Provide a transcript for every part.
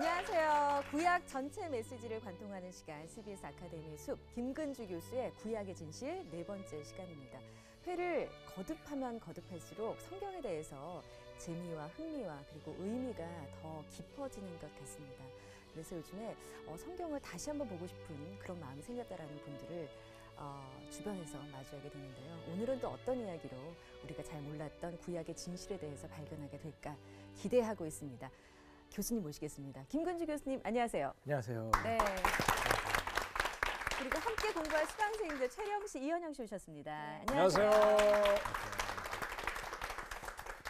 안녕하세요. 구약 전체 메시지를 관통하는 시간 CBS 아카데미 숲 김근주 교수의 구약의 진실 네 번째 시간입니다. 회를 거듭하면 거듭할수록 성경에 대해서 재미와 흥미와 그리고 의미가 더 깊어지는 것 같습니다. 그래서 요즘에 성경을 다시 한번 보고 싶은 그런 마음이 생겼다라는 분들을 주변에서 마주하게 되는데요. 오늘은 또 어떤 이야기로 우리가 잘 몰랐던 구약의 진실에 대해서 발견하게 될까 기대하고 있습니다. 교수님 모시겠습니다. 김근주 교수님 안녕하세요. 안녕하세요. 네. 그리고 함께 공부할 수강생님들 최령 씨, 이현영 씨 오셨습니다. 안녕하세요.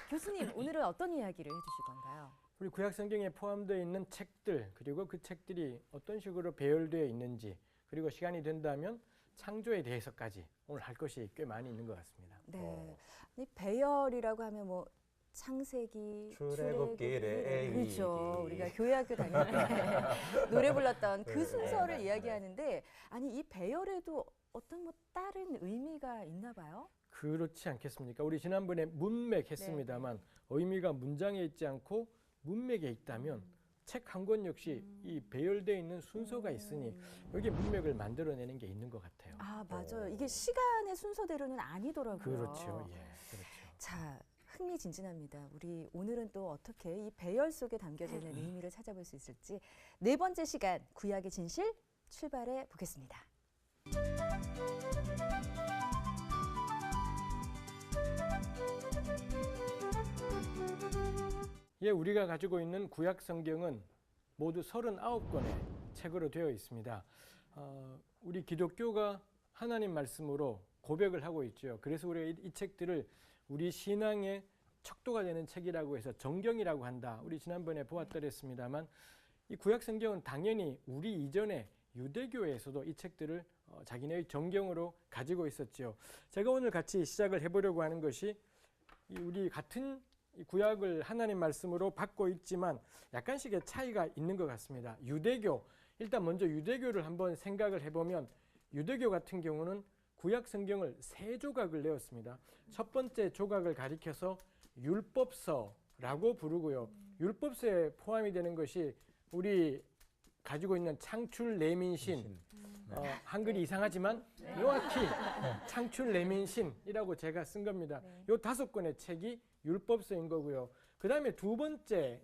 교수님 오늘은 어떤 이야기를 해주실 건가요? 우리 구약 성경에 포함되어 있는 책들 그리고 그 책들이 어떤 식으로 배열되어 있는지 그리고 시간이 된다면 창조에 대해서까지 오늘 할 것이 꽤 많이 있는 것 같습니다. 네. 이 배열이라고 하면 뭐 창세기, 출애굽기, 레위기. 그렇죠. 우리가 교회학교 다닐 때 노래 불렀던 그 순서를 이야기하는데 아니 이 배열에도 어떤 뭐 다른 의미가 있나 봐요? 그렇지 않겠습니까? 우리 지난번에 문맥 했습니다만 의미가 문장에 있지 않고 문맥에 있다면 책 한 권 역시 이 배열되어 있는 순서가 있으니 여기에 문맥을 만들어내는 게 있는 것 같아요. 아 맞아요. 이게 시간의 순서대로는 아니더라고요. 그렇죠. 예, 그렇죠. 자. 흥미진진합니다. 우리 오늘은 또 어떻게 이 배열 속에 담겨져 있는 의미를 찾아볼 수 있을지 네 번째 시간 구약의 진실 출발해 보겠습니다. 예, 우리가 가지고 있는 구약 성경은 모두 39권의 책으로 되어 있습니다. 우리 기독교가 하나님 말씀으로 고백을 하고 있죠. 그래서 우리가 이 책들을 우리 신앙의 척도가 되는 책이라고 해서 정경이라고 한다. 우리 지난번에 보았더랬습니다만 이 구약 성경은 당연히 우리 이전에 유대교에서도 이 책들을 자기네의 정경으로 가지고 있었죠. 제가 오늘 같이 시작을 해보려고 하는 것이 우리 같은 이 구약을 하나님 말씀으로 받고 있지만 약간씩의 차이가 있는 것 같습니다. 유대교, 일단 먼저 유대교를 한번 생각을 해보면 유대교 같은 경우는 구약 성경을 세 조각을 내었습니다. 첫 번째 조각을 가리켜서 율법서라고 부르고요. 율법서에 포함이 되는 것이 우리 가지고 있는 창출 레민신, 한글이 이상하지만 명확히 창출 레민신이라고 제가 쓴 겁니다. 요 5권의 책이 율법서인 거고요. 그 다음에 두 번째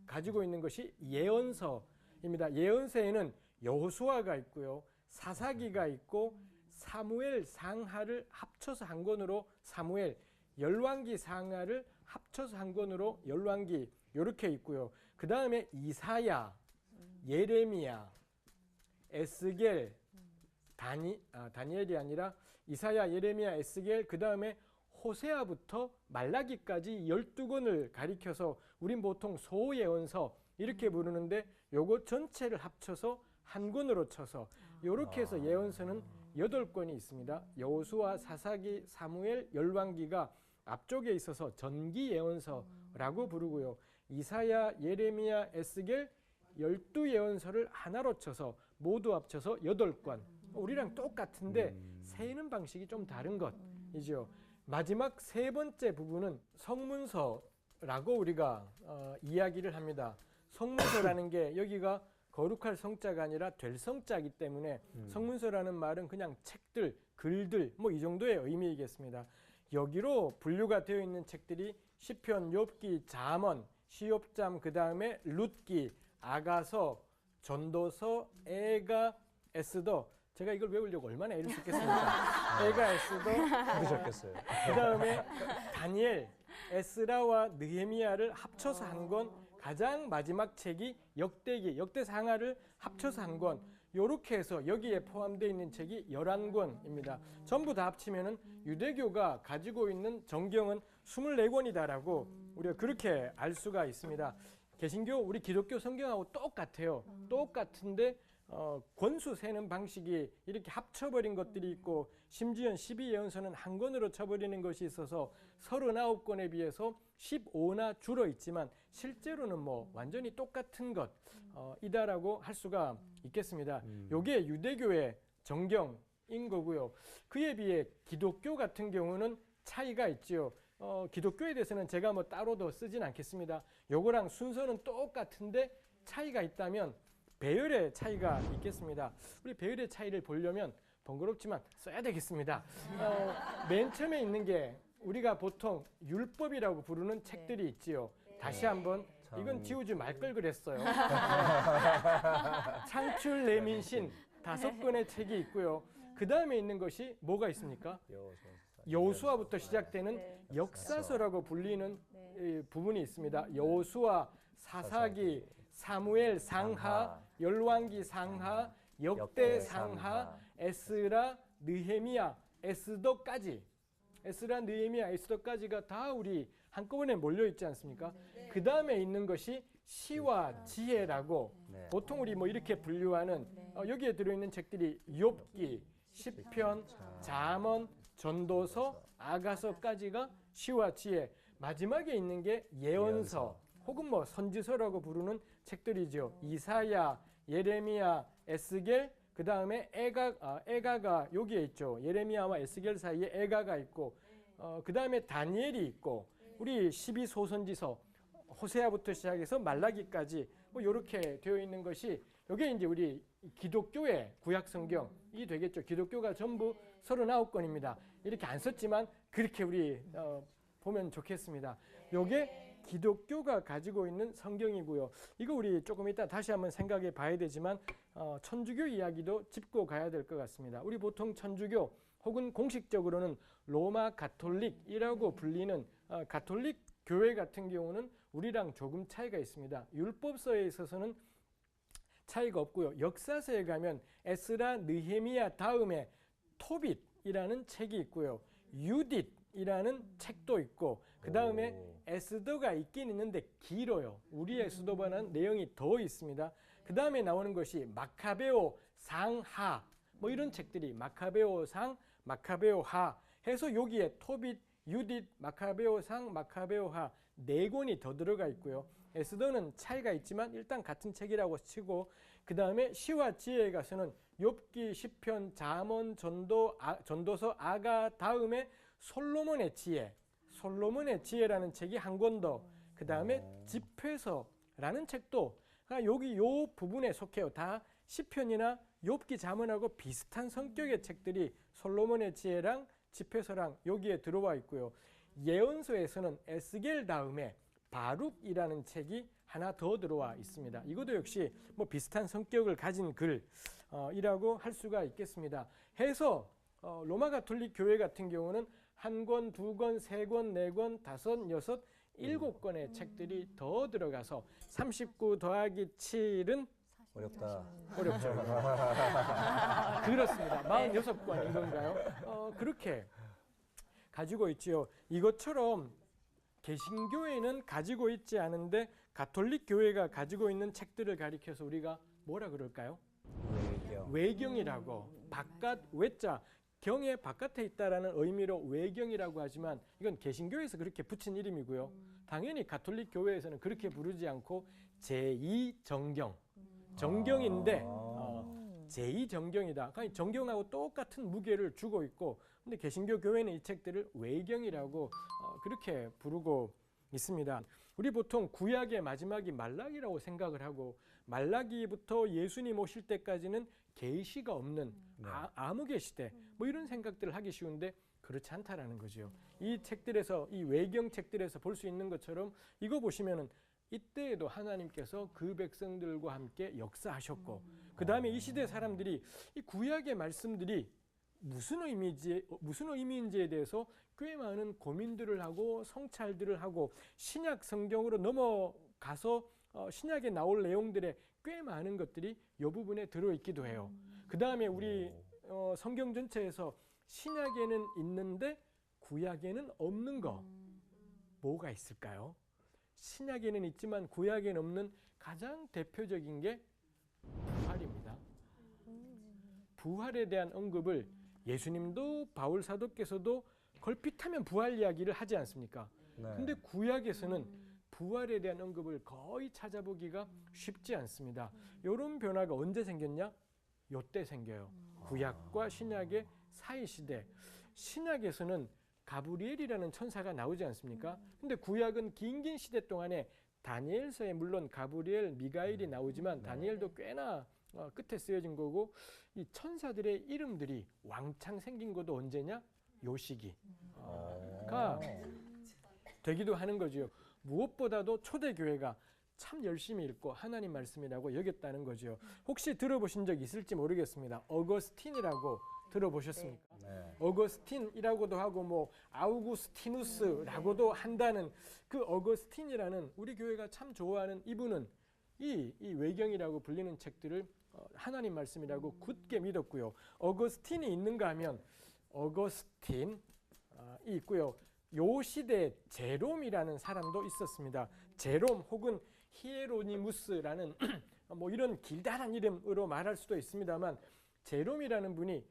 가지고 있는 것이 예언서입니다. 예언서에는 여호수아가 있고요. 사사기가 있고 사무엘 상하를 합쳐서 한 권으로 사무엘, 열왕기 상하를 합쳐서 한 권으로 열왕기 이렇게 있고요. 그 다음에 이사야, 예레미야, 에스겔, 다니엘이 아니라 이사야, 예레미야, 에스겔, 그 다음에 호세아부터 말라기까지 12권을 가리켜서 우린 보통 소예언서 이렇게 부르는데 요거 전체를 합쳐서 한 권으로 쳐서 이렇게 해서 예언서는 8권이 있습니다. 여호수아, 사사기, 사무엘, 열왕기가 앞쪽에 있어서 전기 예언서라고 부르고요. 이사야, 예레미야, 에스겔 12예언서를 하나로 쳐서 모두 합쳐서 8권. 우리랑 똑같은데 세는 방식이 좀 다른 것이죠. 마지막 세 번째 부분은 성문서라고 우리가 이야기를 합니다. 성문서라는 게 여기가 거룩할 성자가 아니라 될 성자이기 때문에 성문서라는 말은 그냥 책들, 글들 뭐 이 정도의 의미이겠습니다. 여기로 분류가 되어 있는 책들이 시편, 욥기, 잠언, 시옵잠, 그 다음에 룻기, 아가서, 전도서, 에가, 에스더. 제가 이걸 외우려고 얼마나 애를 썼겠습니까? 에가, 에스더, 그러셨겠어요. 그 다음에 다니엘, 에스라와 느헤미야를 합쳐서 한 권, 가장 마지막 책이 역대기, 역대상하를 합쳐서 한 권, 요렇게 해서 여기에 포함되어 있는 책이 11권입니다. 전부 다 합치면은 유대교가 가지고 있는 정경은 24권이다라고 우리가 그렇게 알 수가 있습니다. 개신교, 우리 기독교 성경하고 똑같아요. 똑같은데 권수 세는 방식이 이렇게 합쳐버린 것들이 있고 심지어 12예언서는 한 권으로 쳐버리는 것이 있어서 39권에 비해서 15나 줄어 있지만 실제로는 뭐 완전히 똑같은 것이다라고 할 수가 있겠습니다. 요게 유대교의 정경인 거고요. 그에 비해 기독교 같은 경우는 차이가 있지요. 기독교에 대해서는 제가 뭐 따로 더 쓰진 않겠습니다. 요거랑 순서는 똑같은데 차이가 있다면 배열의 차이가 있겠습니다. 우리 배열의 차이를 보려면 번거롭지만 써야 되겠습니다. 맨 처음에 있는 게 우리가 보통 율법이라고 부르는 책들이 있지요. 다시 한번 이건 지우지 말 걸 그랬어요. 창출, 내민신 5권의 책이 있고요. 그 다음에 있는 것이 뭐가 있습니까? 여호수아부터 시작되는 역사서라고 불리는 부분이 있습니다. 여호수아, 사사기, 사무엘 상하, 열왕기 상하, 역대 상하, 에스라, 느헤미야, 에스더까지, 에스라, 느헤미야, 에스더까지가 다 우리 한꺼번에 몰려 있지 않습니까? 그 다음에 있는 것이 시와 지혜라고 보통 우리 뭐 이렇게 분류하는 여기에 들어있는 책들이 욥기, 시편, 잠언, 전도서, 아가서까지가 시와 지혜. 마지막에 있는 게 예언서 혹은 뭐 선지서라고 부르는 책들이죠. 이사야, 예레미야, 에스겔, 그 다음에 에가가 여기에 있죠. 예레미야와 에스겔 사이에 에가가 있고, 그 다음에 다니엘이 있고, 우리 12소선지서 호세아부터 시작해서 말라기까지 뭐 이렇게 되어 있는 것이 이게 이제 우리 기독교의 구약 성경이 되겠죠. 기독교가 전부 39권입니다. 이렇게 안 썼지만 그렇게 우리 보면 좋겠습니다. 이게 기독교가 가지고 있는 성경이고요. 이거 우리 조금 이따 다시 한번 생각해 봐야 되지만 천주교 이야기도 짚고 가야 될 것 같습니다. 우리 보통 천주교 혹은 공식적으로는 로마 가톨릭이라고 불리는 가톨릭 교회 같은 경우는 우리랑 조금 차이가 있습니다. 율법서에 있어서는 차이가 없고요. 역사서에 가면 에스라, 느헤미야 다음에 토빗이라는 책이 있고요. 유딧이라는 책도 있고 그 다음에 에스더가 있긴 있는데 길어요. 우리 에스더보다는 내용이 더 있습니다. 그 다음에 나오는 것이 마카베오 상하 뭐 이런 책들이 마카베오 상, 마카베오 하 해서 여기에 토빗, 유딧, 마카베오 상, 마카베오 하 4권이 더 들어가 있고요. 에스더는 차이가 있지만 일단 같은 책이라고 치고 그 다음에 시와 지혜에 가서는 욥기, 시편, 잠언, 전도서, 아가 다음에 솔로몬의 지혜라는 책이 한 권 더. 그 다음에 집회서라는 책도 여기 요 부분에 속해요. 다 시편이나 욥기, 잠언하고 비슷한 성격의 책들이 솔로몬의 지혜랑 집회서랑 여기에 들어와 있고요. 예언서에서는 에스겔 다음에 바룩이라는 책이 하나 더 들어와 있습니다. 이것도 역시 뭐 비슷한 성격을 가진 글이라고 할 수가 있겠습니다. 해서 로마 가톨릭 교회 같은 경우는 1권, 2권, 3권, 4권, 5, 6, 7권의 책들이 더 들어가서 39 더하기 7은 어렵다. 어렵죠. 그렇습니다. 46권인 건가요? 그렇게 가지고 있지요. 이것처럼 개신교회는 가지고 있지 않은데 가톨릭 교회가 가지고 있는 책들을 가리켜서 우리가 뭐라 그럴까요? 외경이라고. 바깥 외자 경의 바깥에 있다라는 의미로 외경이라고 하지만 이건 개신교에서 그렇게 붙인 이름이고요. 당연히 가톨릭 교회에서는 그렇게 부르지 않고 제2정경 정경인데 제2정경이다. 그러니까 정경하고 똑같은 무게를 주고 있고 근데 개신교 교회는 이 책들을 외경이라고 그렇게 부르고 있습니다. 우리 보통 구약의 마지막이 말라기라고 생각을 하고 말라기부터 예수님 오실 때까지는 계시가 없는 암흑의 시대 뭐 이런 생각들을 하기 쉬운데 그렇지 않다라는 거죠. 이 책들에서 이 외경 책들에서 볼 수 있는 것처럼 이거 보시면은 이때에도 하나님께서 그 백성들과 함께 역사하셨고 그 다음에 이 시대 사람들이 이 구약의 말씀들이 무슨 의미인지에 대해서 꽤 많은 고민들을 하고 성찰들을 하고 신약 성경으로 넘어가서 신약에 나올 내용들의 꽤 많은 것들이 이 부분에 들어있기도 해요. 그 다음에 우리 성경 전체에서 신약에는 있는데 구약에는 없는 거 뭐가 있을까요? 신약에는 있지만 구약에는 없는 가장 대표적인 게 부활입니다. 부활에 대한 언급을 예수님도 바울 사도께서도 걸핏하면 부활 이야기를 하지 않습니까? 근데 구약에서는 부활에 대한 언급을 거의 찾아보기가 쉽지 않습니다. 이런 변화가 언제 생겼냐? 요때 생겨요. 구약과 신약의 사이 시대. 신약에서는 가브리엘이라는 천사가 나오지 않습니까? 근데 구약은 긴 시대 동안에 다니엘서에 물론 가브리엘, 미가엘이 나오지만 다니엘도 꽤나 끝에 쓰여진 거고, 이 천사들의 이름들이 왕창 생긴 것도 언제냐? 요 시기가 되기도 하는 거죠. 무엇보다도 초대교회가 참 열심히 읽고 하나님 말씀이라고 여겼다는 거죠. 혹시 들어보신 적 있을지 모르겠습니다. 어거스틴이라고 들어보셨습니까? 네. 어거스틴이라고도 하고 뭐 아우구스티누스라고도 한다는 그 어거스틴이라는 우리 교회가 참 좋아하는 이분은 이 외경이라고 불리는 책들을 하나님 말씀이라고 굳게 믿었고요. 어거스틴이 있는가 하면 어거스틴이 있고요. 요 시대에 제롬이라는 사람도 있었습니다. 제롬 혹은 히에로니무스라는 뭐 이런 길다란 이름으로 말할 수도 있습니다만, 제롬이라는 분이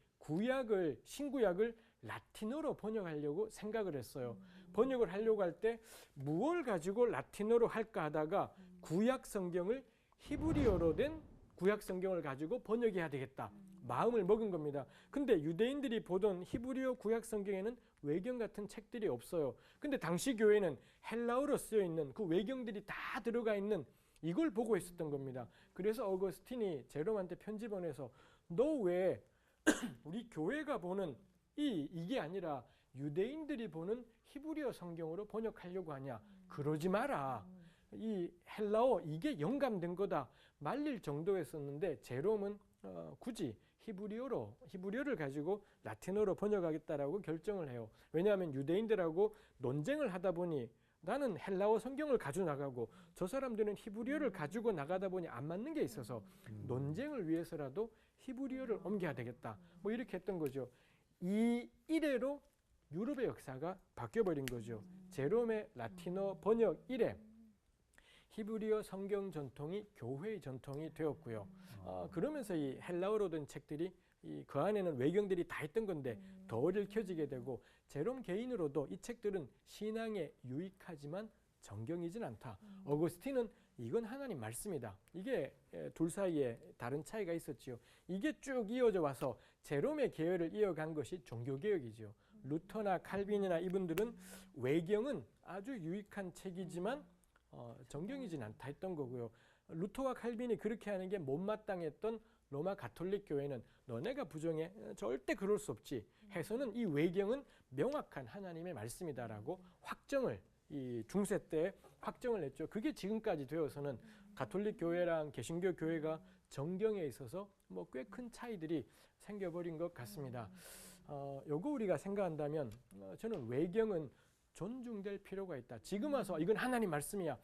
신구약을 라틴어로 번역하려고 생각을 했어요. 번역을 하려고 할 때 무엇을 가지고 라틴어로 할까 하다가 구약 성경을 히브리어로 된 구약 성경을 가지고 번역해야 되겠다 마음을 먹은 겁니다. 근데 유대인들이 보던 히브리어 구약 성경에는 외경 같은 책들이 없어요. 근데 당시 교회는 헬라어로 쓰여 있는 그 외경들이 다 들어가 있는 이걸 보고 있었던 겁니다. 그래서 어거스틴이 제롬한테 편지 보내서 너 왜 우리 교회가 보는 이게 아니라 유대인들이 보는 히브리어 성경으로 번역하려고 하냐? 그러지 마라. 이 헬라어 이게 영감된 거다 말릴 정도였었는데, 제롬은 굳이 히브리어를 가지고 라틴어로 번역하겠다라고 결정을 해요. 왜냐하면 유대인들하고 논쟁을 하다 보니 나는 헬라어 성경을 가지고 나가고 저 사람들은 히브리어를 가지고 나가다 보니 안 맞는 게 있어서 논쟁을 위해서라도 히브리어를 옮겨야 되겠다. 뭐 이렇게 했던 거죠. 이 이래로 유럽의 역사가 바뀌어버린 거죠. 제롬의 라틴어 번역 이래 히브리어 성경 전통이 교회의 전통이 되었고요. 그러면서 이 헬라어로 된 책들이 그 안에는 외경들이 다 있던 건데 더 읽혀지게 되고, 제롬 개인으로도 이 책들은 신앙에 유익하지만 정경이진 않다. 어거스틴은 이건 하나님 말씀이다. 이게 둘 사이에 다른 차이가 있었지요. 이게 쭉 이어져 와서 제롬의 계열을 이어간 것이 종교개혁이죠. 루터나 칼빈이나 이분들은 외경은 아주 유익한 책이지만 정경이진 않다 했던 거고요. 루터와 칼빈이 그렇게 하는 게 못마땅했던 로마 가톨릭 교회는 너네가 부정해? 절대 그럴 수 없지 해서는 이 외경은 명확한 하나님의 말씀이다라고 확정을 이 중세 때 확정을 했죠. 그게 지금까지 되어서는 가톨릭 교회랑 개신교 교회가 정경에 있어서 뭐 꽤 큰 차이들이 생겨버린 것 같습니다. 요거 우리가 생각한다면 저는 외경은 존중될 필요가 있다. 지금 와서 이건 하나님 말씀이야.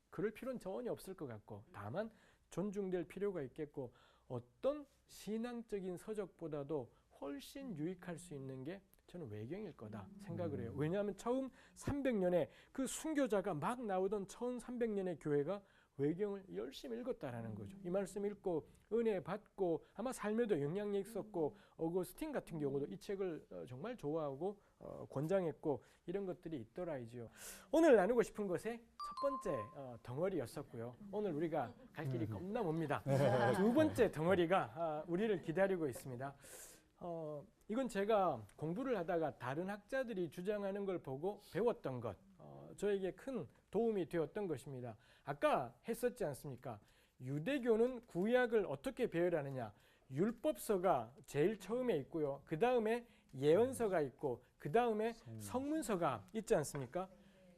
그럴 필요는 전혀 없을 것 같고, 다만 존중될 필요가 있겠고, 어떤 신앙적인 서적보다도 훨씬 유익할 수 있는 게 저는 외경일 거다 생각을 해요. 왜냐하면 처음 300년에 그 순교자가 막 나오던 처음 300년의 교회가 외경을 열심히 읽었다라는 거죠. 이 말씀 읽고 은혜 받고 아마 삶에도 영향이 있었고, 어거스틴 같은 경우도 이 책을 정말 좋아하고 권장했고 이런 것들이 있더라이죠. 오늘 나누고 싶은 것의 첫 번째 덩어리였었고요. 오늘 우리가 갈 길이 겁나 멉니다. 두 번째 덩어리가 우리를 기다리고 있습니다. 이건 제가 공부를 하다가 다른 학자들이 주장하는 걸 보고 배웠던 것, 저에게 큰 도움이 되었던 것입니다. 아까 했었지 않습니까? 유대교는 구약을 어떻게 배열하느냐? 율법서가 제일 처음에 있고요. 그 다음에 예언서가 있고 그 다음에 성문서가 있지 않습니까?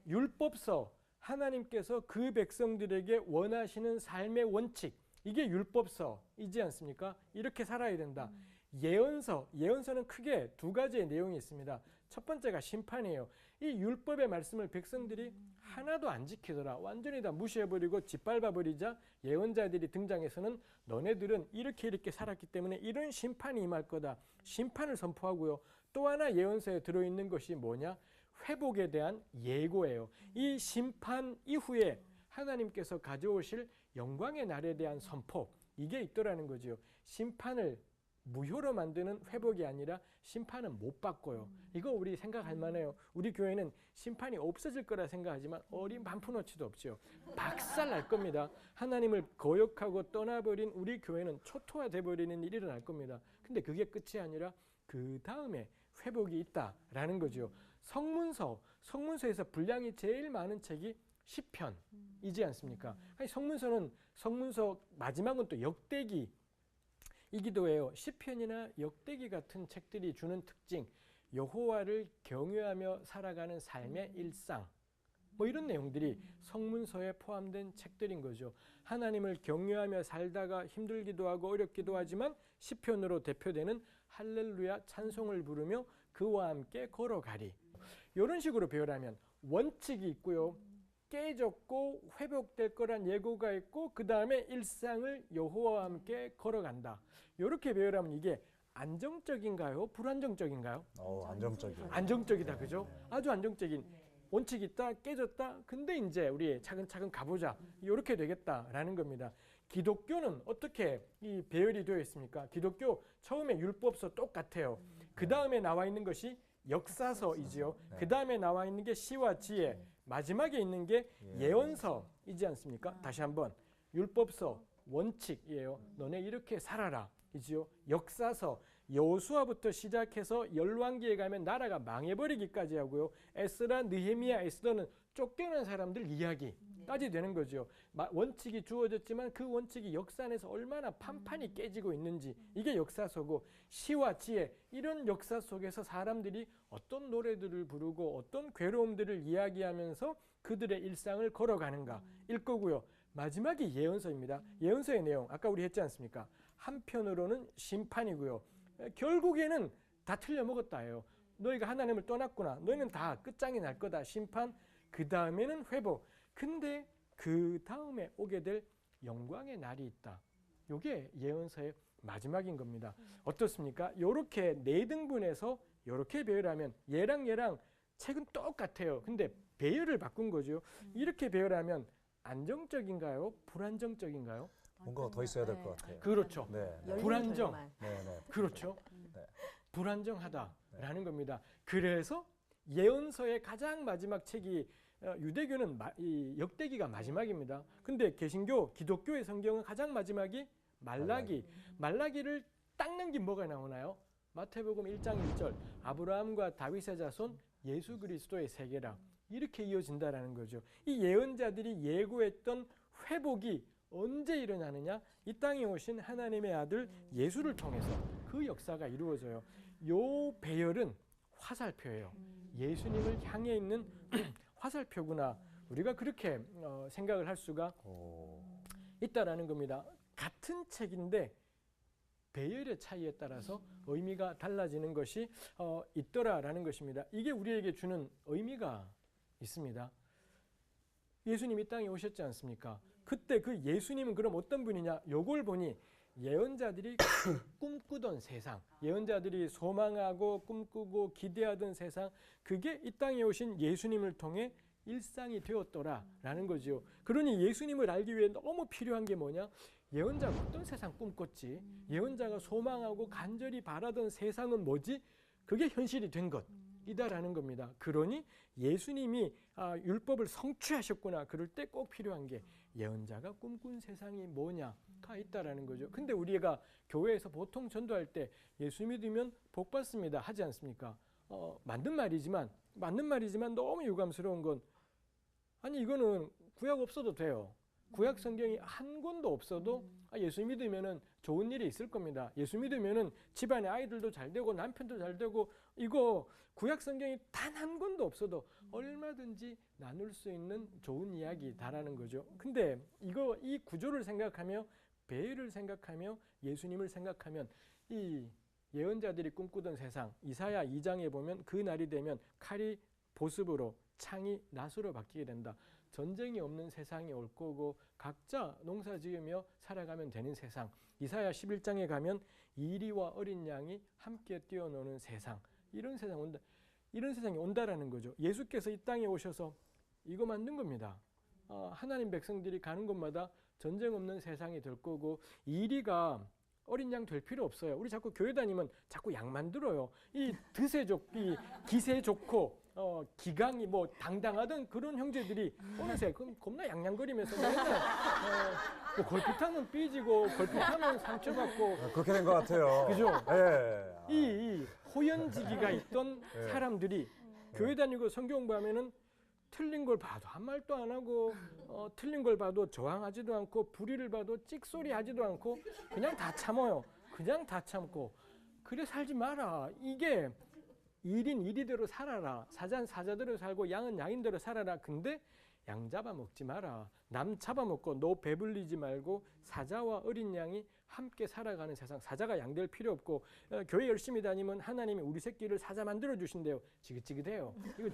율법서, 하나님께서 그 백성들에게 원하시는 삶의 원칙, 이게 율법서이지 않습니까? 이렇게 살아야 된다. 예언서는 크게 두 가지의 내용이 있습니다. 첫 번째가 심판이에요. 이 율법의 말씀을 백성들이 하나도 안 지키더라, 완전히 다 무시해버리고 짓밟아버리자 예언자들이 등장해서는 너네들은 이렇게 살았기 때문에 이런 심판이 임할 거다. 심판을 선포하고요. 또 하나 예언서에 들어있는 것이 뭐냐? 회복에 대한 예고예요. 이 심판 이후에 하나님께서 가져오실 영광의 날에 대한 선포, 이게 있더라는 거죠. 심판을 무효로 만드는 회복이 아니라 심판은 못 바꿔요. 이거 우리 생각할 만해요. 우리 교회는 심판이 없어질 거라 생각하지만 어린 반푼어치도 없죠. 박살 날 겁니다. 하나님을 거역하고 떠나버린 우리 교회는 초토화돼 버리는 일이 일어날 겁니다. 근데 그게 끝이 아니라 그 다음에 회복이 있다라는 거죠. 성문서에서 분량이 제일 많은 책이 시편이지 않습니까? 아니, 성문서 마지막은 또 역대기이기도 해요. 시편이나 역대기 같은 책들이 주는 특징, 여호와를 경외하며 살아가는 삶의 일상, 뭐 이런 내용들이 성문서에 포함된 책들인 거죠. 하나님을 경외하며 살다가 힘들기도 하고 어렵기도 하지만 시편으로 대표되는 할렐루야 찬송을 부르며 그와 함께 걸어가리. 이런 식으로 배열하면 원칙이 있고요. 깨졌고 회복될 거란 예고가 있고 그 다음에 일상을 여호와와 함께 걸어간다. 이렇게 배열하면 이게 안정적인가요? 불안정적인가요? 안정적이에요. 안정적이다, 그죠? 아주 안정적인. 원칙이 있다, 깨졌다. 근데 이제 우리 차근차근 가보자. 이렇게 되겠다라는 겁니다. 기독교는 어떻게 이 배열이 되어 있습니까? 기독교 처음에 율법서 똑같아요. 그 다음에 나와 있는 것이 역사서이지요. 네. 그 다음에 나와 있는 게 시와 지혜. 마지막에 있는 게 예언서이지 않습니까? 다시 한번 율법서 원칙이에요. 너네 이렇게 살아라. 이지요. 역사서 여호수아부터 시작해서 열왕기에 가면 나라가 망해버리기까지 하고요. 에스라, 느헤미야, 에스더는 쫓겨난 사람들 이야기까지 되는 거죠. 원칙이 주어졌지만 그 원칙이 역사 안에서 얼마나 판판이 깨지고 있는지 이게 역사서고 시와 지혜 이런 역사 속에서 사람들이 어떤 노래들을 부르고 어떤 괴로움들을 이야기하면서 그들의 일상을 걸어가는가 일 거고요. 마지막이 예언서입니다. 예언서의 내용 아까 우리 했지 않습니까? 한편으로는 심판이고요. 결국에는 다 틀려먹었다예요. 너희가 하나님을 떠났구나. 너희는 다 끝장이 날 거다. 심판. 그 다음에는 회복. 근데 그 다음에 오게 될 영광의 날이 있다. 이게 예언서의 마지막인 겁니다. 어떻습니까? 이렇게 네 등분해서 이렇게 배열하면 얘랑 책은 똑같아요. 근데 배열을 바꾼 거죠. 이렇게 배열하면 안정적인가요? 불안정적인가요? 뭔가 더 있어야 될 것 같아요. 그렇죠. 네. 불안정. 네. 그렇죠. 네. 불안정하다라는 겁니다. 그래서 예언서의 가장 마지막 책이 유대교는 이 역대기가 마지막입니다. 근데 개신교, 기독교의 성경은 가장 마지막이 말라기. 말라기를 딱 넘긴 뭐가 나오나요? 마태복음 1장 1절 아브라함과 다윗의 자손 예수 그리스도의 세계라. 이렇게 이어진다라는 거죠. 이 예언자들이 예고했던 회복이 언제 일어나느냐? 이 땅에 오신 하나님의 아들 예수를 통해서 그 역사가 이루어져요. 요 배열은 화살표예요. 예수님을 향해 있는 화살표구나. 우리가 그렇게 생각을 할 수가 있다라는 겁니다. 같은 책인데 배열의 차이에 따라서 의미가 달라지는 것이 있더라라는 것입니다. 이게 우리에게 주는 의미가 있습니다. 예수님이 땅에 오셨지 않습니까? 그때 그 예수님은 그럼 어떤 분이냐? 요걸 보니 예언자들이 꿈꾸던 세상, 예언자들이 소망하고 꿈꾸고 기대하던 세상, 그게 이 땅에 오신 예수님을 통해 일상이 되었더라라는 거죠. 그러니 예수님을 알기 위해 너무 필요한 게 뭐냐? 예언자가 어떤 세상 꿈꿨지? 예언자가 소망하고 간절히 바라던 세상은 뭐지? 그게 현실이 된 것이다라는 겁니다. 그러니 예수님이 율법을 성취하셨구나. 그럴 때 꼭 필요한 게 예언자가 꿈꾼 세상이 뭐냐가 있다라는 거죠. 근데 우리가 교회에서 보통 전도할 때 예수 믿으면 복 받습니다 하지 않습니까? 맞는 말이지만 너무 유감스러운 건 아니 이거는 구약 없어도 돼요. 구약 성경이 한 권도 없어도 예수 믿으면은 좋은 일이 있을 겁니다. 예수 믿으면은 집안의 아이들도 잘 되고 남편도 잘 되고 이거 구약 성경이 단 한 권도 없어도 얼마든지 나눌 수 있는 좋은 이야기다라는 거죠. 근데 이 구조를 생각하며 배열을 생각하며 예수님을 생각하면 이 예언자들이 꿈꾸던 세상 이사야 2장에 보면 그 날이 되면 칼이 보습으로 창이 낫으로 바뀌게 된다. 전쟁이 없는 세상이 올 거고 각자 농사 지으며 살아가면 되는 세상. 이사야 11장에 가면 이리와 어린 양이 함께 뛰어노는 세상. 이런 세상 온다. 이런 세상이 온다라는 거죠. 예수께서 이 땅에 오셔서 이거 만든 겁니다. 하나님 백성들이 가는 곳마다 전쟁 없는 세상이 될 거고 이리가 어린 양 될 필요 없어요. 우리 자꾸 교회 다니면 자꾸 양 만들어요. 이 드세 좋고 이 기세 좋고 기강이 뭐 당당하던 그런 형제들이 어느새 겁나 양양거리면서 맨날 뭐 걸핏하면 삐지고 걸핏하면 상처받고 그렇게 된 것 같아요. 그죠? 예. 이 호연지기가 있던 사람들이 교회 다니고 성경 공부하면은 틀린 걸 봐도 한 말도 안 하고 틀린 걸 봐도 저항하지도 않고 불의를 봐도 찍소리 하지도 않고 그냥 다 참아요. 그냥 다 참고 그래 살지 마라. 이게 일인 일이대로 살아라. 사자는 사자대로 살고 양은 양인대로 살아라. 근데 양 잡아먹지 마라. 남 잡아먹고 너 배불리지 말고 사자와 어린 양이 함께 살아가는 세상. 사자가 양 될 필요 없고 교회 열심히 다니면 하나님이 우리 새끼를 사자 만들어 주신대요. 지긋지긋해요. 이거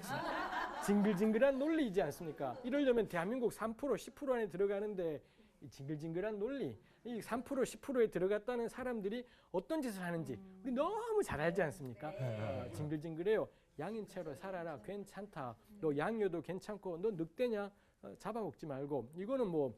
징글징글한 논리이지 않습니까? 이러려면 대한민국 3% 10% 안에 들어가는데 이 징글징글한 논리, 이 3% 10%에 들어갔다는 사람들이 어떤 짓을 하는지 우리 너무 잘 알지 않습니까? 징글징글해요. 양인 채로 살아라. 괜찮다. 너 양녀도 괜찮고 너 늑대냐? 잡아먹지 말고. 이거는 뭐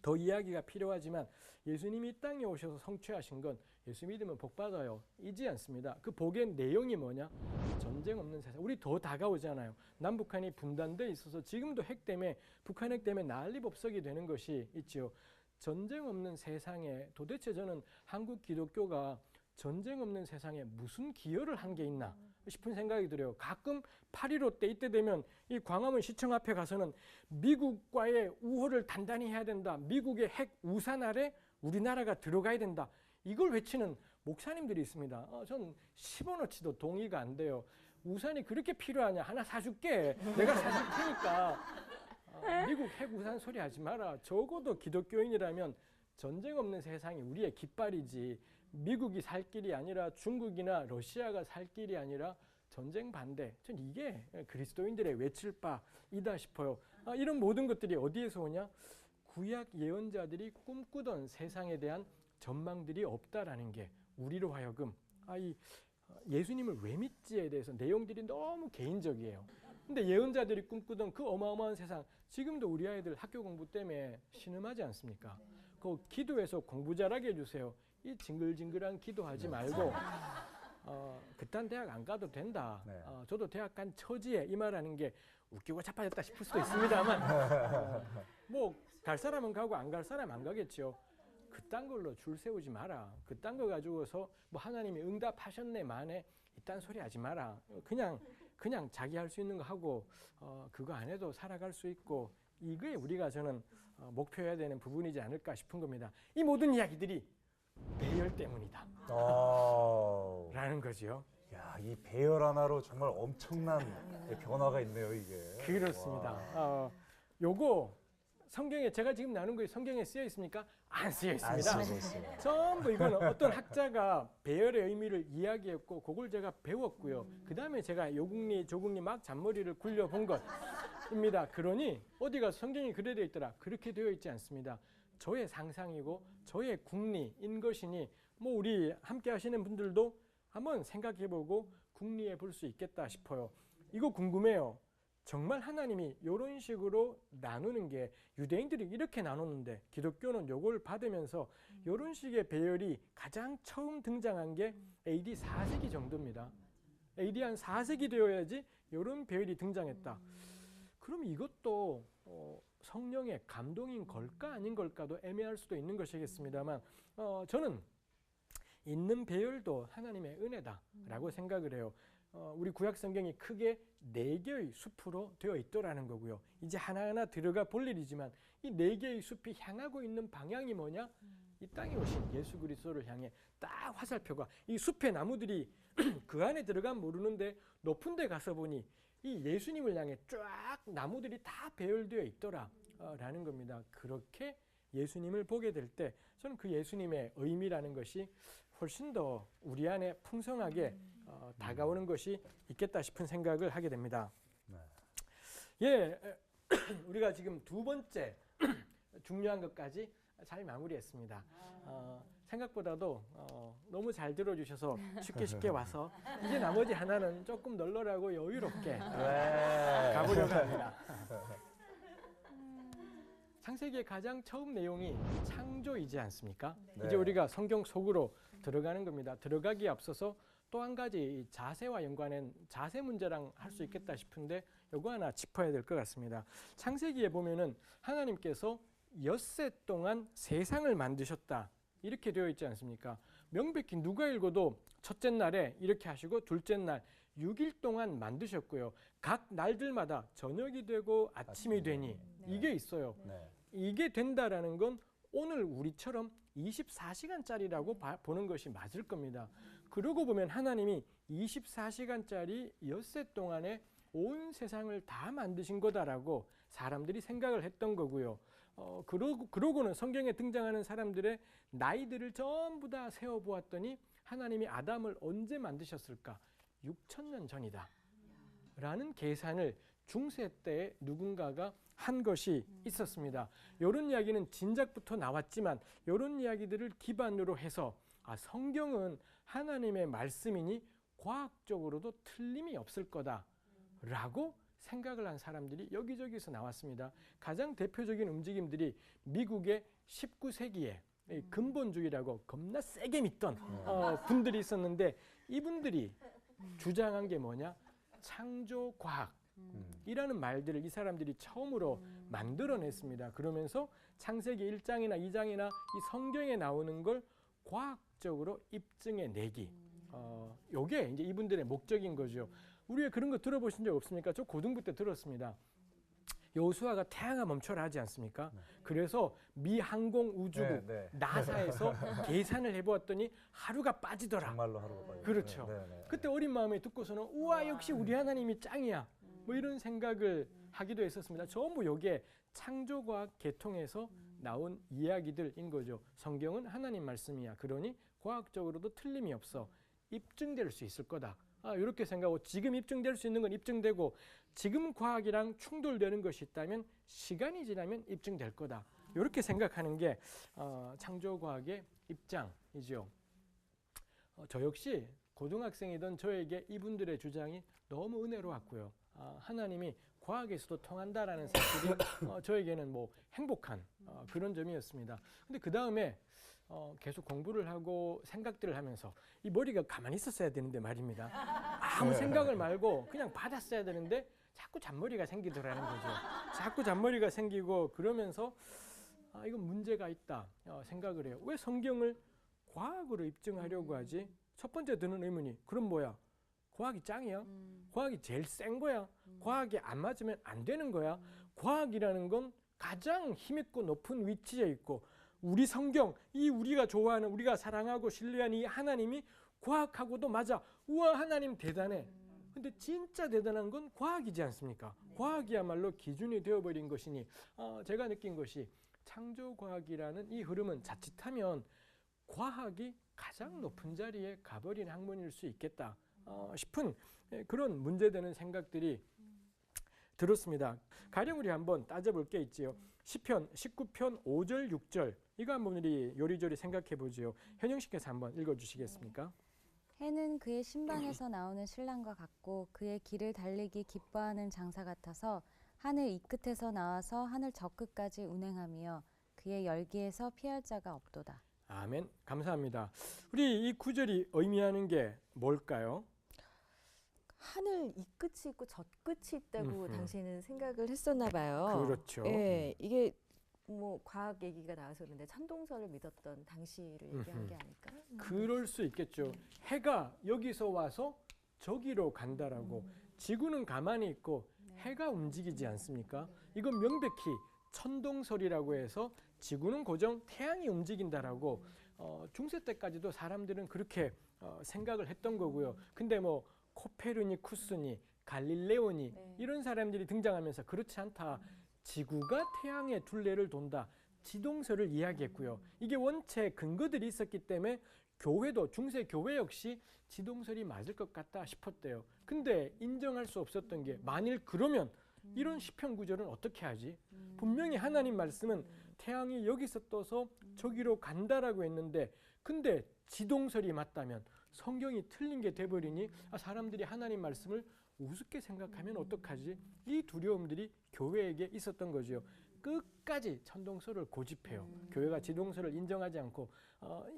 더 이야기가 필요하지만 예수님이 이 땅에 오셔서 성취하신 건 예수 믿으면 복 받아요. 이지 않습니다. 그 복의 내용이 뭐냐? 전쟁 없는 세상. 우리 더 다가오잖아요. 남북한이 분단돼 있어서 지금도 핵 때문에 북한 핵 때문에 난리법석이 되는 것이 있죠. 전쟁 없는 세상에 도대체 저는 한국 기독교가 전쟁 없는 세상에 무슨 기여를 한 게 있나 싶은 생각이 들어요. 가끔 8.15 때 이때 되면 이 광화문 시청 앞에 가서는 미국과의 우호를 단단히 해야 된다. 미국의 핵 우산 아래 우리나라가 들어가야 된다. 이걸 외치는 목사님들이 있습니다. 전 10원어치도 동의가 안 돼요. 우산이 그렇게 필요하냐? 하나 사줄게. 내가 사줄 테니까. 미국 핵 우산 소리 하지 마라. 적어도 기독교인이라면 전쟁 없는 세상이 우리의 깃발이지. 미국이 살 길이 아니라 중국이나 러시아가 살 길이 아니라 전쟁 반대. 전 이게 그리스도인들의 외칠 바이다 싶어요. 이런 모든 것들이 어디에서 오냐? 구약 예언자들이 꿈꾸던 세상에 대한 전망들이 없다라는 게 우리로 하여금 이 예수님을 왜 믿지에 대해서 내용들이 너무 개인적이에요. 근데 예언자들이 꿈꾸던 그 어마어마한 세상, 지금도 우리 아이들 학교 공부 때문에 신음하지 않습니까? 그 기도해서 공부 잘하게 해주세요. 이 징글징글한 기도하지 말고 그딴 대학 안 가도 된다. 네. 저도 대학 간 처지에 이 말하는 게 웃기고 자빠졌다 싶을 수도 있습니다만 뭐 갈 사람은 가고 안 갈 사람은 안 가겠죠. 그딴 걸로 줄 세우지 마라. 그딴 거 가지고서 뭐 하나님이 응답하셨네 만에 이딴 소리 하지 마라. 그냥 자기 할 수 있는 거 하고 그거 안 해도 살아갈 수 있고 이게 우리가 저는 목표해야 되는 부분이지 않을까 싶은 겁니다. 이 모든 이야기들이 배열 때문이다. 라는 거죠. 야, 이 배열 하나로 정말 엄청난 변화가 있네요, 이게. 그렇습니다. 요거 성경에 제가 지금 나눈 거에 성경에 쓰여 있습니까? 안 쓰여 있습니다. 안 쓰여 있어요. 전부 이거는 어떤 학자가 배열의 의미를 이야기했고 그걸 제가 배웠고요. 그 다음에 제가 요국리 조국리 막 잔머리를 굴려본 것입니다. 그러니 어디 가서 성경이 그래 되어 있더라. 그렇게 되어 있지 않습니다. 저의 상상이고 저의 궁리인 것이니 뭐 우리 함께 하시는 분들도 한번 생각해보고 궁리해 볼 수 있겠다 싶어요. 이거 궁금해요. 정말 하나님이 이런 식으로 나누는 게 유대인들이 이렇게 나누는데 기독교는 요걸 받으면서 이런 식의 배열이 가장 처음 등장한 게 AD 4세기 정도입니다. AD 한 4세기 되어야지 이런 배열이 등장했다. 그럼 이것도 성령의 감동인 걸까 아닌 걸까도 애매할 수도 있는 것이겠습니다만 저는 있는 배열도 하나님의 은혜다라고 생각을 해요. 우리 구약 성경이 크게 4개의 숲으로 되어 있더라는 거고요. 이제 하나하나 들어가 볼 일이지만 이 4개의 숲이 향하고 있는 방향이 뭐냐? 이 땅에 오신 예수 그리스도를 향해 딱 화살표가 이 숲의 나무들이 그 안에 들어가면 모르는데 높은 데 가서 보니 이 예수님을 향해 쫙 나무들이 다 배열되어 있더라라는 겁니다. 그렇게 예수님을 보게 될 때 저는 그 예수님의 의미라는 것이 훨씬 더 우리 안에 풍성하게 다가오는 것이 있겠다 싶은 생각을 하게 됩니다. 네. 예, 우리가 지금 두 번째 중요한 것까지 잘 마무리했습니다. 생각보다도 너무 잘 들어주셔서 쉽게 와서 이제 나머지 하나는 조금 널널하고 여유롭게 가보려고 합니다. 창세기의 가장 처음 내용이 창조이지 않습니까? 네. 이제 우리가 성경 속으로 들어가는 겁니다. 들어가기에 앞서서 또 한 가지 자세와 연관된 자세 문제랑 할 수 있겠다 싶은데 요거 하나 짚어야 될 것 같습니다. 창세기에 보면은 하나님께서 엿새 동안 세상을 만드셨다 이렇게 되어 있지 않습니까? 명백히 누가 읽어도 첫째 날에 이렇게 하시고 둘째 날 6일 동안 만드셨고요. 각 날들마다 저녁이 되고 아침이 되니 이게 있어요. 네. 이게 된다라는 건 오늘 우리처럼 24시간짜리라고 보는 것이 맞을 겁니다. 그러고 보면 하나님이 24시간짜리 엿새 동안에 온 세상을 다 만드신 거다라고 사람들이 생각을 했던 거고요. 그러고는 성경에 등장하는 사람들의 나이들을 전부 다 세어보았더니 하나님이 아담을 언제 만드셨을까? 6,000년 전이다. 라는 계산을 중세 때 누군가가 한 것이 있었습니다. 이런 이야기는 진작부터 나왔지만 이런 이야기들을 기반으로 해서 성경은 하나님의 말씀이니 과학적으로도 틀림이 없을 거다라고 생각을 한 사람들이 여기저기서 나왔습니다. 가장 대표적인 움직임들이 미국의 19세기에 근본주의라고 겁나 세게 믿던 분들이 있었는데 이분들이 주장한 게 뭐냐? 창조과학이라는 말들을 이 사람들이 처음으로 만들어냈습니다. 그러면서 창세기 1장이나 2장이나 이 성경에 나오는 걸 과학적으로 입증해내기. 요게 이제 이분들의 목적인 거죠. 우리가 그런 거 들어보신 적 없습니까? 저 고등부 때 들었습니다. 여호수아가 태양아 멈춰라 하지 않습니까? 그래서 미 항공우주국 나사에서 계산을 해보았더니 하루가 빠지더라. 정말로 하루가 빠지죠. 그렇죠. 그때 어린 마음에 듣고서는 우와 역시 우리 하나님이 짱이야. 뭐 이런 생각을 하기도 했었습니다. 전부 요게 창조과학 계통에서 나온 이야기들인 거죠. 성경은 하나님 말씀이야. 그러니 과학적으로도 틀림이 없어. 입증될 수 있을 거다. 이렇게 생각하고 지금 입증될 수 있는 건 입증되고 지금 과학이랑 충돌되는 것이 있다면 시간이 지나면 입증될 거다. 이렇게 생각하는 게 창조과학의 입장이죠. 저 역시 고등학생이던 저에게 이분들의 주장이 너무 은혜로웠고요. 하나님이 과학에서도 통한다라는 사실이 저에게는 뭐 행복한 그런 점이었습니다. 근데 그 다음에 계속 공부를 하고 생각들을 하면서 이 머리가 가만히 있었어야 되는데 말입니다. 아무 생각을 말고 그냥 받았어야 되는데 자꾸 잔머리가 생기더라는 거죠. 자꾸 잔머리가 생기고 그러면서 이건 문제가 있다 생각을 해요. 왜 성경을 과학으로 입증하려고 하지? 첫 번째 드는 의문이 그럼 뭐야? 과학이 짱이야? 과학이 제일 센 거야? 과학이 안 맞으면 안 되는 거야? 과학이라는 건 가장 힘있고 높은 위치에 있고 우리 성경, 이 우리가 좋아하는 우리가 사랑하고 신뢰하는 이 하나님이 과학하고도 맞아. 우와 하나님 대단해. 근데 진짜 대단한 건 과학이지 않습니까? 과학이야말로 기준이 되어버린 것이니 제가 느낀 것이 창조과학이라는 이 흐름은 자칫하면 과학이 가장 높은 자리에 가버린 학문일 수 있겠다 싶은 그런 문제되는 생각들이 들었습니다. 가령 우리 한번 따져볼 게 있지요. 시편 19편 5절 6절 이거 한번 우리 요리조리 생각해 보지요. 현영 씨께서 한번 읽어주시겠습니까? 해는 그의 신방에서 나오는 신랑과 같고 그의 길을 달리기 기뻐하는 장사 같아서 하늘 이 끝에서 나와서 하늘 저 끝까지 운행하며 그의 열기에서 피할 자가 없도다. 아멘. 감사합니다. 우리 이 구절이 의미하는 게 뭘까요? 하늘 이 끝이 있고 저 끝이 있다고 당시에는 생각을 했었나 봐요. 그렇죠. 예, 이게 뭐 과학 얘기가 나와서 그런데 천동설을 믿었던 당시를 얘기한 게 아닐까? 그럴 수 있겠죠. 해가 여기서 와서 저기로 간다라고 지구는 가만히 있고 해가 움직이지 않습니까? 이건 명백히 천동설이라고 해서 지구는 고정 태양이 움직인다라고 중세 때까지도 사람들은 그렇게 생각을 했던 거고요. 근데 뭐 코페르니쿠스니 갈릴레오니 이런 사람들이 등장하면서 그렇지 않다. 지구가 태양의 둘레를 돈다. 지동설을 이야기했고요. 이게 원체 근거들이 있었기 때문에 교회도 중세 교회 역시 지동설이 맞을 것 같다 싶었대요. 근데 인정할 수 없었던 게 만일 그러면 이런 시편 구절은 어떻게 하지? 분명히 하나님 말씀은 태양이 여기서 떠서 저기로 간다라고 했는데 근데 지동설이 맞다면 성경이 틀린 게 돼버리니 사람들이 하나님 말씀을 우습게 생각하면 어떡하지? 이 두려움들이 교회에게 있었던 거죠. 끝까지 천동설을 고집해요. 교회가 지동설을 인정하지 않고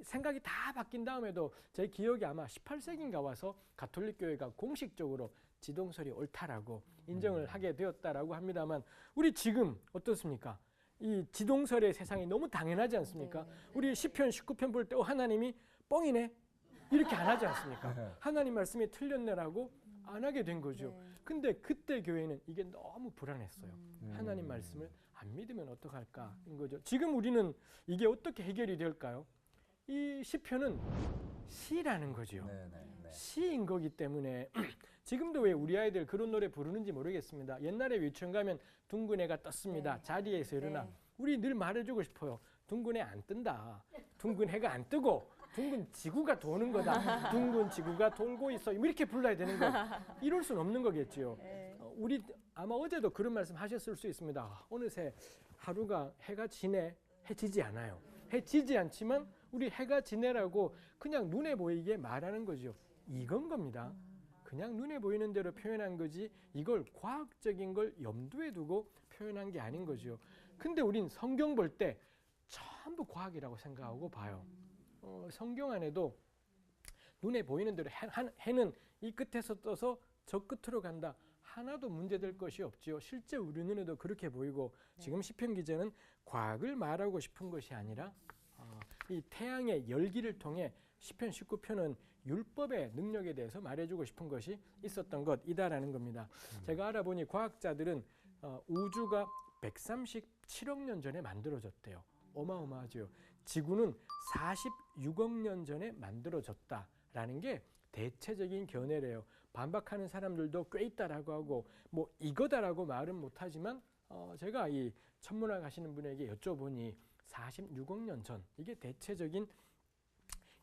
생각이 다 바뀐 다음에도 제 기억이 아마 18세기인가 와서 가톨릭 교회가 공식적으로 지동설이 옳다라고 인정을 하게 되었다라고 합니다만 우리 지금 어떻습니까? 이 지동설의 세상이 너무 당연하지 않습니까? 우리 시편 19편 볼 때 하나님이 뻥이네 이렇게 안 하지 않습니까? 하나님 말씀이 틀렸네라고 안 하게 된 거죠. 네. 근데 그때 교회는 이게 너무 불안했어요. 음. 하나님 말씀을 안 믿으면 어떡할까인 거죠. 지금 우리는 이게 어떻게 해결이 될까요? 이 시편은 시라는 거죠. 네네. 시인 거기 때문에 지금도 왜 우리 아이들 그런 노래 부르는지 모르겠습니다. 옛날에 유치원 가면 둥근 애가 떴습니다. 네. 자리에서 일어나. 네. 우리 늘 말해주고 싶어요. 둥근 애 안 뜬다. 둥근 해가 안 뜨고 둥근 지구가 도는 거다. 둥근 지구가 돌고 있어. 이렇게 불러야 되는 거. 이럴 수는 없는 거겠지요. 네. 우리 아마 어제도 그런 말씀 하셨을 수 있습니다. 어느새 하루가 해가 지네. 해 지지 않아요. 해 지지 않지만 우리 해가 지내라고 그냥 눈에 보이게 말하는 거죠. 이건 겁니다. 그냥 눈에 보이는 대로 표현한 거지 이걸 과학적인 걸 염두에 두고 표현한 게 아닌 거죠. 근데 우린 성경 볼 때 전부 과학이라고 생각하고 봐요. 성경 안에도 눈에 보이는 대로 해는 이 끝에서 떠서 저 끝으로 간다. 하나도 문제될 것이 없지요. 실제 우리 눈에도 그렇게 보이고 지금 시편 기자는 과학을 말하고 싶은 것이 아니라 이 태양의 열기를 통해 시편 19편은 율법의 능력에 대해서 말해주고 싶은 것이 있었던 것이다라는 겁니다. 제가 알아보니 과학자들은 우주가 137억 년 전에 만들어졌대요. 어마어마하죠. 지구는 46억 년 전에 만들어졌다라는 게 대체적인 견해래요. 반박하는 사람들도 꽤 있다라고 하고 뭐 이거다라고 말은 못하지만 제가 이 천문학 하시는 분에게 여쭤보니 46억 년 전 이게 대체적인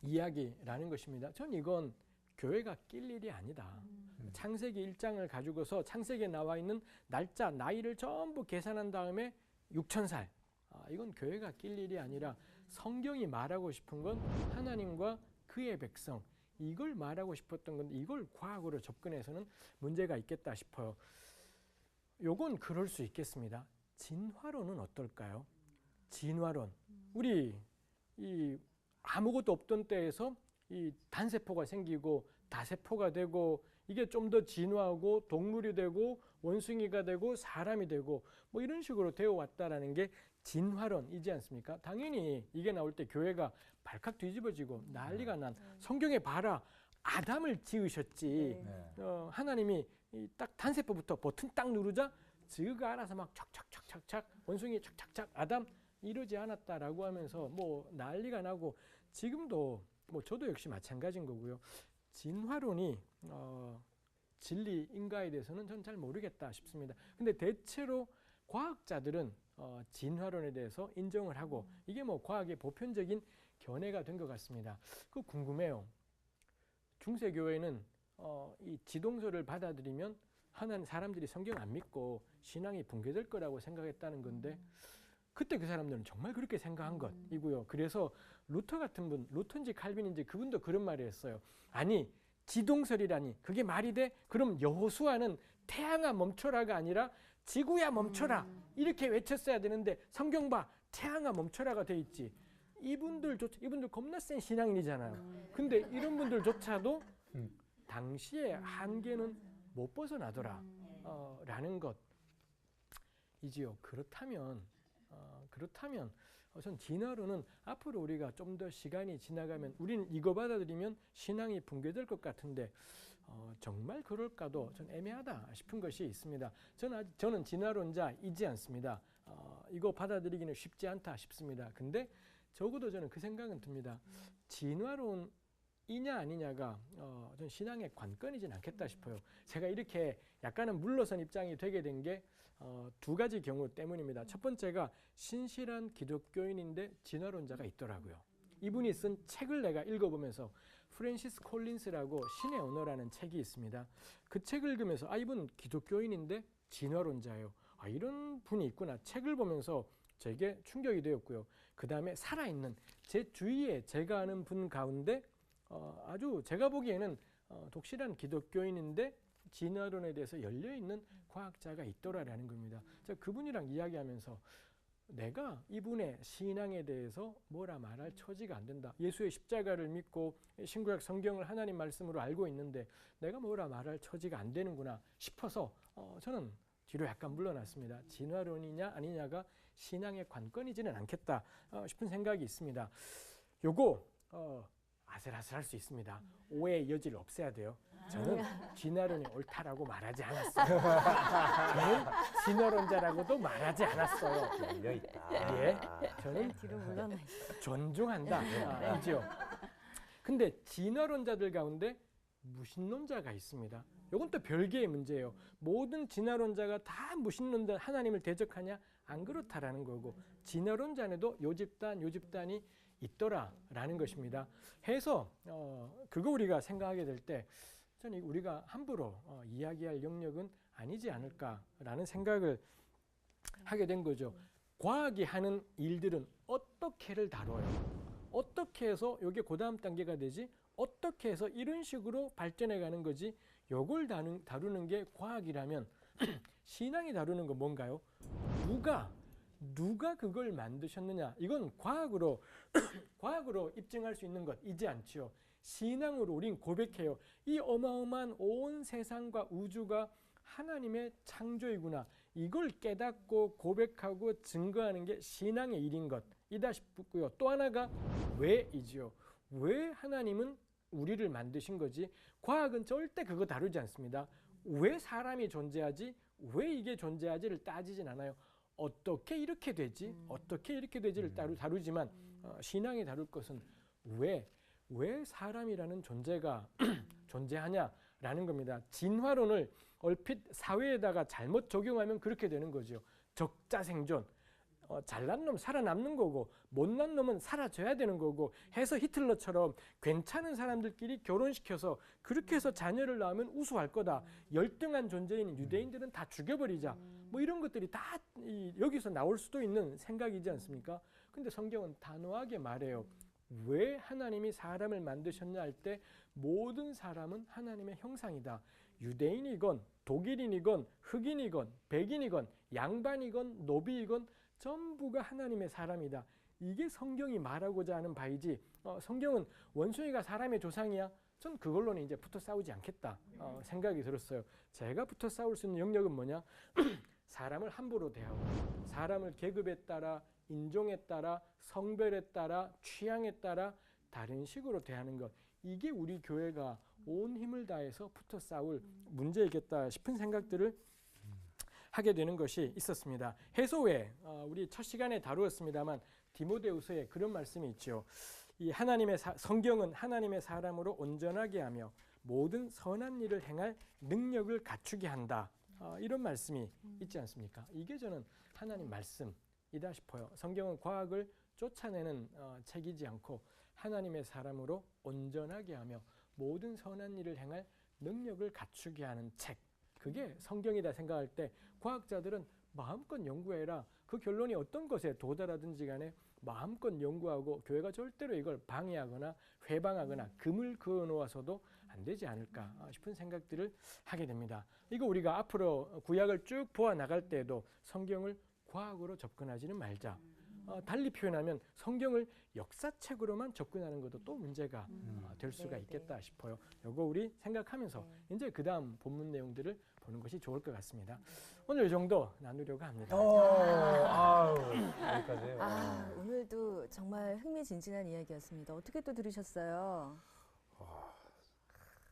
이야기라는 것입니다. 전 이건 교회가 낄 일이 아니다. 창세기 1장을 가지고서 창세기에 나와 있는 날짜, 나이를 전부 계산한 다음에 6,000살. 이건 교회가 낄 일이 아니라 성경이 말하고 싶은 건 하나님과 그의 백성. 이걸 말하고 싶었던 건데 이걸 과학으로 접근해서는 문제가 있겠다 싶어요. 요건 그럴 수 있겠습니다. 진화론은 어떨까요? 진화론. 우리 이 아무것도 없던 때에서 이 단세포가 생기고 다세포가 되고 이게 좀 더 진화하고 동물이 되고 원숭이가 되고 사람이 되고 뭐 이런 식으로 되어 왔다라는 게 진화론이지 않습니까? 당연히 이게 나올 때 교회가 발칵 뒤집어지고 난리가 난 성경에 봐라 아담을 지으셨지 하나님이 딱 단세포부터 버튼 딱 누르자 지가 알아서 막 착착착착착 원숭이 착착착 아담 이러지 않았다라고 하면서 뭐 난리가 나고 지금도 뭐 저도 역시 마찬가지인 거고요. 진화론이 진리인가에 대해서는 전 잘 모르겠다 싶습니다. 근데 대체로 과학자들은 진화론에 대해서 인정을 하고 이게 뭐 과학의 보편적인 견해가 된 것 같습니다. 그 궁금해요. 중세교회는 이 지동서를 받아들이면 하나님 사람들이 성경 안 믿고 신앙이 붕괴될 거라고 생각했다는 건데 그때 그 사람들은 정말 그렇게 생각한 것이고요. 그래서 루터 같은 분, 루터인지 칼빈인지 그분도 그런 말을 했어요. 아니 지동설이라니 그게 말이 돼? 그럼 여호수아는 태양아 멈춰라가 아니라 지구야 멈춰라 이렇게 외쳤어야 되는데 성경 봐 태양아 멈춰라가 돼 있지. 이분들 겁나 센 신앙인이잖아요. 근데 이런 분들조차도 당시의 한계는 못 벗어나더라 라는 것이지요. 그렇다면 전 진화론은 앞으로 우리가 좀 더 시간이 지나가면 우리는 이거 받아들이면 신앙이 붕괴될 것 같은데 정말 그럴까도 전 애매하다 싶은 것이 있습니다. 저는 진화론자이지 않습니다. 이거 받아들이기는 쉽지 않다 싶습니다. 근데 적어도 저는 그 생각은 듭니다. 진화론이냐 아니냐가 전 신앙의 관건이진 않겠다 싶어요. 제가 이렇게 약간은 물러선 입장이 되게 된 게 두 가지 경우 때문입니다. 첫 번째가 신실한 기독교인인데 진화론자가 있더라고요. 이분이 쓴 책을 내가 읽어보면서 프랜시스 콜린스라고 신의 언어라는 책이 있습니다. 그 책을 읽으면서 이분 기독교인인데 진화론자예요. 이런 분이 있구나. 책을 보면서 제게 충격이 되었고요. 그 다음에 살아있는 제 주위에 제가 아는 분 가운데 아주 제가 보기에는 독실한 기독교인인데 진화론에 대해서 열려있는 과학자가 있더라라는 겁니다. 제가 그분이랑 이야기하면서 내가 이분의 신앙에 대해서 뭐라 말할 처지가 안 된다. 예수의 십자가를 믿고 신구약 성경을 하나님 말씀으로 알고 있는데 내가 뭐라 말할 처지가 안 되는구나 싶어서 저는 뒤로 약간 물러났습니다. 진화론이냐 아니냐가 신앙의 관건이지는 않겠다 싶은 생각이 있습니다. 요거 아슬아슬할 수 있습니다. 오해의 여지를 없애야 돼요. 저는 진화론이 옳다라고 말하지 않았어요. 저는 진화론자라고도 말하지 않았어요. 열려 있다. 예, 저는 뒤로 물러나 있어요. 존중한다. 이죠. 근데 진화론자들 가운데 무신론자가 있습니다. 이건 또 별개의 문제예요. 모든 진화론자가 다 무신론자 하나님을 대적하냐? 안 그렇다라는 거고 진화론자 안에도 요 집단이 있더라라는 것입니다. 해서 그거 우리가 생각하게 될 때 저는 우리가 함부로 이야기할 영역은 아니지 않을까라는 생각을 하게 된 거죠. 과학이 하는 일들은 어떻게를 다뤄요? 어떻게 해서 이게 그 다음 단계가 되지? 어떻게 해서 이런 식으로 발전해 가는 거지? 요걸 다루는 게 과학이라면 신앙이 다루는 건 뭔가요? 누가 그걸 만드셨느냐? 이건 과학으로 입증할 수 있는 것이지 않지요. 신앙으로 우린 고백해요. 이 어마어마한 온 세상과 우주가 하나님의 창조이구나. 이걸 깨닫고 고백하고 증거하는 게 신앙의 일인 것이다 싶고요. 또 하나가 왜이지요. 왜 하나님은 우리를 만드신 거지? 과학은 절대 그거 다루지 않습니다. 왜 사람이 존재하지? 왜 이게 존재하지를 따지진 않아요. 어떻게 이렇게 되지? 어떻게 이렇게 되지를 다루지만 신앙이 다룰 것은 왜 사람이라는 존재가 존재하냐라는 겁니다. 진화론을 얼핏 사회에다가 잘못 적용하면 그렇게 되는 거죠. 적자생존. 잘난 놈 살아남는 거고 못난 놈은 사라져야 되는 거고 해서 히틀러처럼 괜찮은 사람들끼리 결혼시켜서 그렇게 해서 자녀를 낳으면 우수할 거다. 열등한 존재인 유대인들은 다 죽여버리자. 뭐 이런 것들이 다 여기서 나올 수도 있는 생각이지 않습니까? 근데 성경은 단호하게 말해요. 왜 하나님이 사람을 만드셨냐 할 때 모든 사람은 하나님의 형상이다. 유대인이건 독일인이건 흑인이건 백인이건 양반이건 노비이건 전부가 하나님의 사람이다. 이게 성경이 말하고자 하는 바이지. 성경은 원숭이가 사람의 조상이야? 전 그걸로는 이제 붙어 싸우지 않겠다 생각이 들었어요. 제가 붙어 싸울 수 있는 영역은 뭐냐? 사람을 함부로 대하고 사람을 계급에 따라 인종에 따라 성별에 따라 취향에 따라 다른 식으로 대하는 것. 이게 우리 교회가 온 힘을 다해서 붙어 싸울 문제이겠다 싶은 생각들을 하게 되는 것이 있었습니다. 해소회 우리 첫 시간에 다루었습니다만 디모데후서에 그런 말씀이 있죠. 이 성경은 하나님의 사람으로 온전하게 하며 모든 선한 일을 행할 능력을 갖추게 한다. 이런 말씀이 있지 않습니까? 이게 저는 하나님 말씀이다 싶어요. 성경은 과학을 쫓아내는 책이지 않고 하나님의 사람으로 온전하게 하며 모든 선한 일을 행할 능력을 갖추게 하는 책. 그게 성경이다 생각할 때 과학자들은 마음껏 연구해라. 그 결론이 어떤 것에 도달하든지 간에 마음껏 연구하고 교회가 절대로 이걸 방해하거나 회방하거나 금을 그어 놓아서도 안 되지 않을까 싶은 생각들을 하게 됩니다. 이거 우리가 앞으로 구약을 쭉 보아 나갈 때에도 성경을 과학으로 접근하지는 말자. 달리 표현하면 성경을 역사책으로만 접근하는 것도 또 문제가 될 수가 있겠다 싶어요. 이거 우리 생각하면서 이제 그 다음 본문 내용들을 보는 것이 좋을 것 같습니다. 오늘 이 정도 나누려고 합니다. 여기까지요. 오늘도 정말 흥미진진한 이야기였습니다. 어떻게 또 들으셨어요?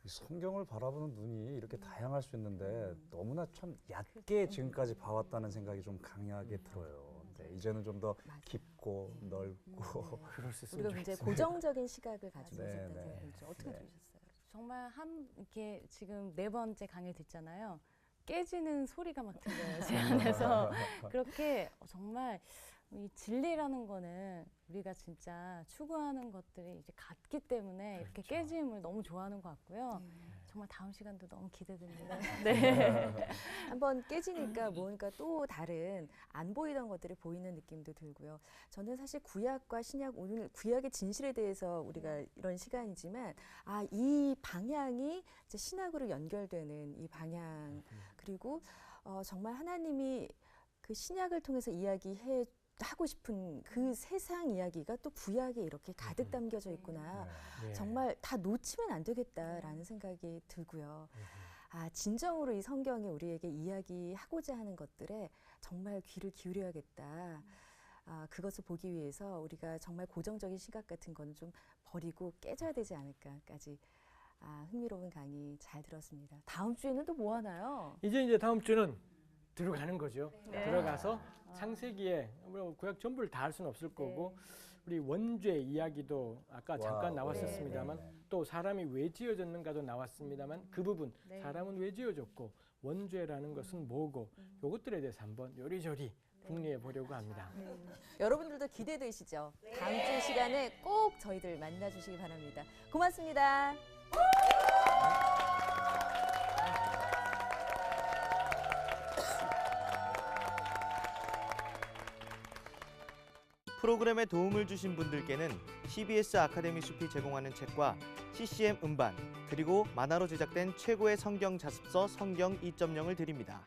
이 성경을 바라보는 눈이 이렇게 다양할 수 있는데 너무나 참 얕게 지금까지 봐왔다는 생각이 좀 강하게 들어요. 네, 이제는 좀 더 깊고 넓고 그럴 수 있으면 우리가 굉장히 좋겠습니다. 고정적인 시각을 가지고 네, 있었다는 네. 생각이 들죠. 어떻게 네. 들으셨어요? 정말 이렇게 지금 4번째 강의를 듣잖아요. 깨지는 소리가 막 들려요, 제 안에서. 그렇게 정말 이 진리라는 거는 우리가 진짜 추구하는 것들이 이제 같기 때문에 이렇게 그렇죠. 깨짐을 너무 좋아하는 것 같고요. 정말 다음 시간도 너무 기대됩니다. 한번 깨지니까 뭔가 또 다른 안 보이던 것들이 보이는 느낌도 들고요. 저는 사실 구약과 신약, 오늘 구약의 진실에 대해서 우리가 이런 시간이지만 이 방향이 이제 신약으로 연결되는 이 방향, 그리고 정말 하나님이 그 신약을 통해서 하고 싶은 그 세상 이야기가 또 구약에 이렇게 가득 담겨져 있구나. 네. 정말 다 놓치면 안 되겠다라는 생각이 들고요. 진정으로 이 성경이 우리에게 이야기하고자 하는 것들에 정말 귀를 기울여야겠다. 그것을 보기 위해서 우리가 정말 고정적인 시각 같은 거는 좀 버리고 깨져야 되지 않을까까지 흥미로운 강의 잘 들었습니다. 다음 주에는 또 뭐 하나요? 이제 다음 주는 들어가는 거죠. 네. 들어가서 창세기에 구약 전부를 다 할 수는 없을 거고 우리 원죄 이야기도 아까 잠깐 나왔었습니다만 또 사람이 왜 지어졌는가도 나왔습니다만 그 부분 사람은 왜 지어졌고 원죄라는 것은 뭐고 이것들에 대해서 한번 요리조리 궁리해 보려고 합니다. 여러분들도 기대되시죠? 다음 주 시간에 꼭 저희들 만나주시기 바랍니다. 고맙습니다. 프로그램에 도움을 주신 분들께는 CBS 아카데미 숲이 제공하는 책과 CCM 음반 그리고 만화로 제작된 최고의 성경 자습서 성경 2.0을 드립니다.